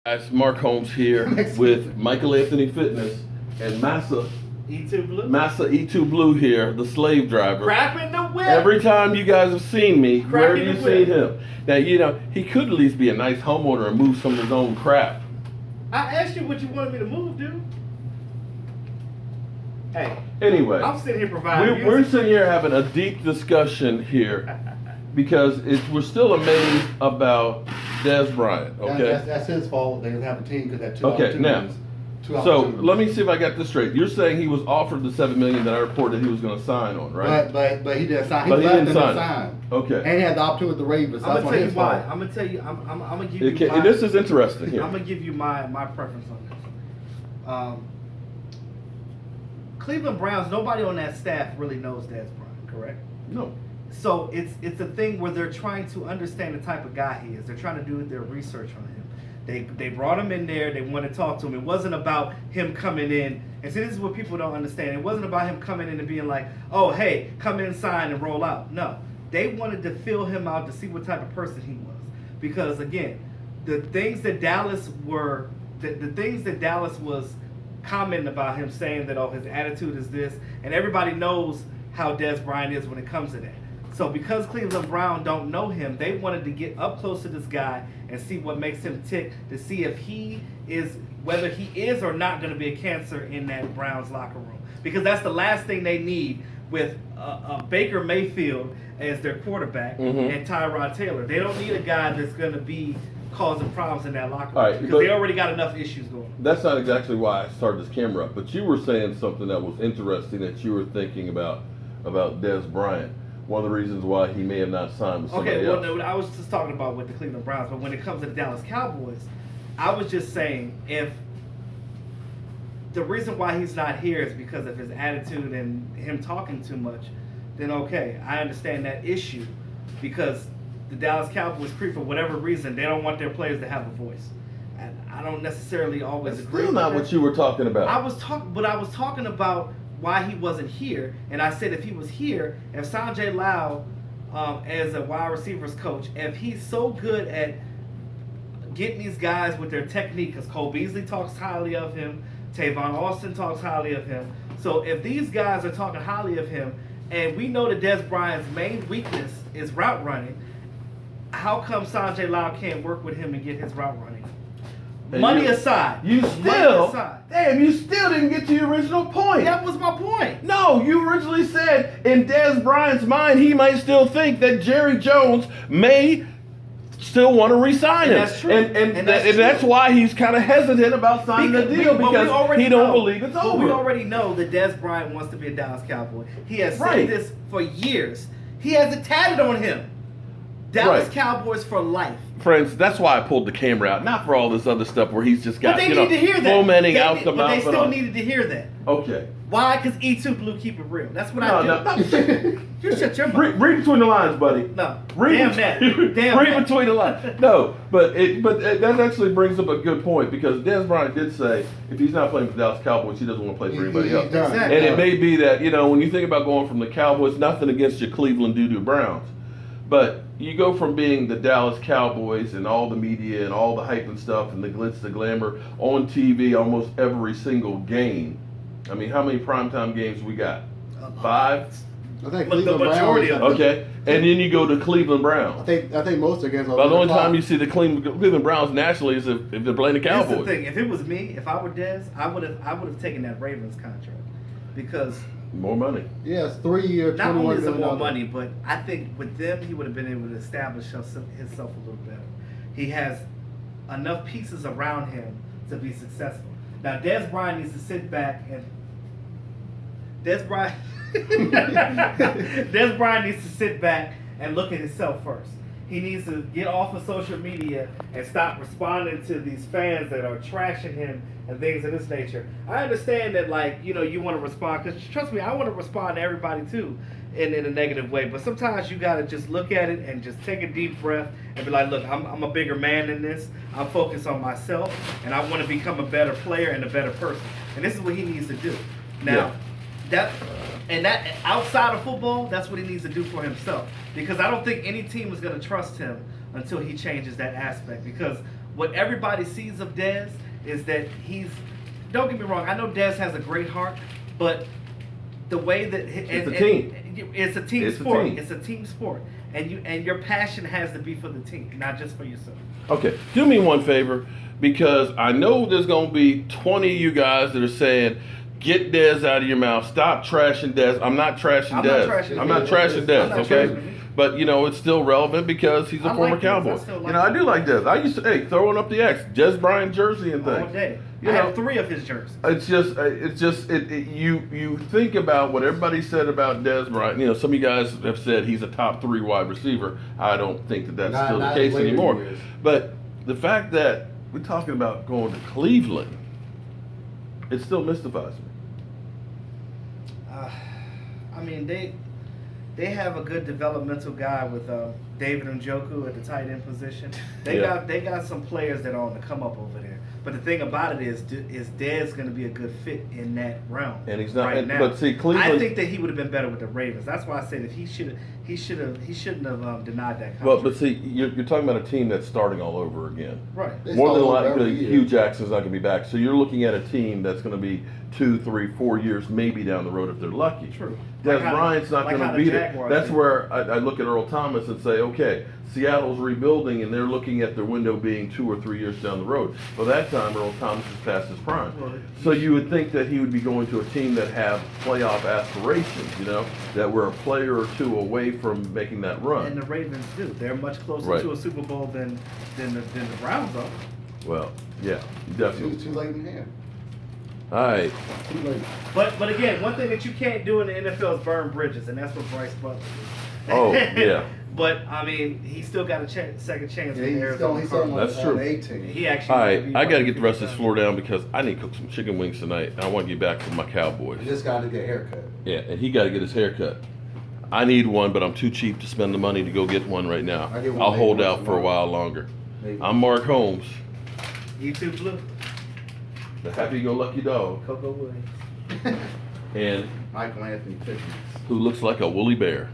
Guys, Mark Holmes here with Michael Anthony Fitness and Massa E2 Blue here, the slave driver. Crapping the whip. Every time you guys have seen me, where do you Cracking the seen him? Now, he could at least be a nice homeowner and move some of his own crap. I asked you what you wanted me to move, dude. Hey. Anyway, I'm sitting here providing. we're sitting here having a deep discussion here because we're still amazed about Dez Bryant. Okay. That's his fault. They didn't have a team because that two Okay, now, opportunities. so let me see if I got this straight. You're saying he was offered the $7 million that I reported he was going to sign on, right? But he didn't sign. But he didn't sign. sign. Okay. And he had the opportunity with the Ravens. So I'm that's gonna tell you his why. fault. I'm gonna tell you. I'm gonna give you. And this is interesting here. I'm gonna give you my preference on this. Cleveland Browns. Nobody on that staff really knows Dez Bryant, correct? No. So it's a thing where they're trying to understand the type of guy he is. They're trying to do their research on him. They brought him in there. They want to talk to him. It wasn't about him coming in. And see, this is what people don't understand. It wasn't about him coming in and being like, oh, hey, come in, sign, and roll out. No. They wanted to fill him out to see what type of person he was. Because, again, the things that Dallas was commenting about him, saying that, oh, his attitude is this, and everybody knows how Dez Bryant is when it comes to that. So because Cleveland Brown don't know him, they wanted to get up close to this guy and see what makes him tick, to see if whether he is or not going to be a cancer in that Browns locker room. Because that's the last thing they need with Baker Mayfield as their quarterback and Tyrod Taylor. They don't need a guy that's going to be causing problems in that locker room, because they already got enough issues going on. That's not exactly why I started this camera up, but you were saying something that was interesting that you were thinking about Dez Bryant. One of the reasons why he may have not signed with somebody else. No, I was just talking about with the Cleveland Browns, but when it comes to the Dallas Cowboys, I was just saying, if the reason why he's not here is because of his attitude and him talking too much, then okay, I understand that issue, because the Dallas Cowboys, for whatever reason, they don't want their players to have a voice. And I don't necessarily always That's agree still with not that. what you were talking about. I was talking about why he wasn't here, and I said if he was here, if Sanjay Lau, as a wide receivers coach, if he's so good at getting these guys with their technique, because Cole Beasley talks highly of him, Tavon Austin talks highly of him, so if these guys are talking highly of him, and we know that Dez Bryant's main weakness is route running, how come Sanjay Lau can't work with him and get his route running? Money aside. You still didn't get to your original point. That was my point. No, you originally said in Dez Bryant's mind he might still think that Jerry Jones may still want to re-sign him. That's true. And that's why he's kind of hesitant about signing the deal, because he don't believe it's over. We already know that Dez Bryant wants to be a Dallas Cowboy. He has said this for years. He has it tatted on him. Dallas Cowboys for life. Friends, that's why I pulled the camera out, not for all this other stuff where he's just got, need to hear that. fomenting out the mouth. But they still needed to hear that. Okay. Why? Because E2 Blue keep it real. That's what I do. You shut your mouth. Read between the lines, buddy. No. Read between the lines. No, but that actually brings up a good point, because Dez Bryant did say if he's not playing for the Dallas Cowboys, he doesn't want to play for anybody else. Exactly. And it may be that, when you think about going from the Cowboys, nothing against your Cleveland doo-doo Browns, but you go from being the Dallas Cowboys and all the media and all the hype and stuff and the glitz, the glamour on TV almost every single game. I mean, how many primetime games we got? 5? I think The majority of them. Okay. And then you go to Cleveland Browns. I think most of the games are. But the only time you see the Cleveland Browns nationally is if they're playing the Cowboys. Here's the thing. If it was me, if I were Dez, I would have taken that Ravens contract, because more money. Yes, 3 years. not only is it more money, but I think with them he would have been able to establish himself a little better. He has enough pieces around him to be successful. Now Dez Bryant needs to sit back and Dez Bryant needs to sit back and look at himself first. He needs to get off of social media and stop responding to these fans that are trashing him and things of this nature. I understand that, you want to respond, because trust me, I want to respond to everybody too in a negative way. But sometimes you got to just look at it and just take a deep breath and be like, look, I'm a bigger man than this. I'm focused on myself, and I want to become a better player and a better person. And this is what he needs to do. Now, that outside of football, that's what he needs to do for himself. Because I don't think any team is going to trust him until he changes that aspect. Because what everybody sees of Dez is that he's. Don't get me wrong. I know Dez has a great heart, but the way that It's a team. It's a team It's a sport. team. It's a team sport, and your passion has to be for the team, not just for yourself. Okay, do me one favor, because I know there's going to be 20 of you guys that are saying, get Dez out of your mouth. Stop trashing Dez. I'm not trashing I'm Dez. not trashing I'm not Dez. trashing I'm Dez, not okay? trashing him. But, you know, it's still relevant because he's a I former like Dez. Cowboy. I still like You know, I Dez. do like Dez. I used to, hey, throwing up the X, Dez Bryant jersey and things. All day. You I know, have 3 of his jerseys. You think about what everybody said about Dez Bryant. You know, some of you guys have said he's a top 3 wide receiver. I don't think that that's still the Not case later anymore. years. But the fact that we're talking about going to Cleveland, it still mystifies me. I mean, they have a good developmental guy with David Njoku at the tight end position. They got some players that are on the come up over there. But the thing about it is Dez going to be a good fit in that realm? And he's not. right now. But see, Cleveland. I think that he would have been better with the Ravens. That's why I said if he shouldn't have denied that contract. Well, but see, you're talking about a team that's starting all over again. Right. They More start than over likely, every year. Hugh Jackson's not going to be back. So you're looking at a team that's going to be 2, 3, 4 years maybe down the road if they're lucky. True. Des Like how- Bryant's not like going how to the be there. Jaguars That's did. where I look at Earl Thomas and say, okay, Seattle's rebuilding and they're looking at their window being 2 or 3 years down the road. By that time, Earl Thomas is past his prime. Well, So you would think that he would be going to a team that have playoff aspirations, you know, that we're a player or 2 away from making that run. And the Ravens do. They're much closer Right. to a Super Bowl than the Browns are. Well, yeah, definitely. Too late in here. All right. Too late. But again, one thing that you can't do in the NFL is burn bridges, and that's what Bryce Butler did. Oh, yeah. But I mean, he still got a second chance Yeah, with the he's still Arizona on That's an true. 18. He actually. All right, I got to get the rest of this floor down because I need to cook some chicken wings tonight, and I want to get back to my Cowboys. He just got to get a haircut. Yeah, and he got to get his hair cut. I need one, but I'm too cheap to spend the money to go get one right now. I get one I'll hold maybe out once for a tomorrow. while longer. Maybe. I'm Mark Holmes, YouTube Blue, the happy-go-lucky dog, Coco Williams. and Michael Anthony Fitness. who looks like a woolly bear.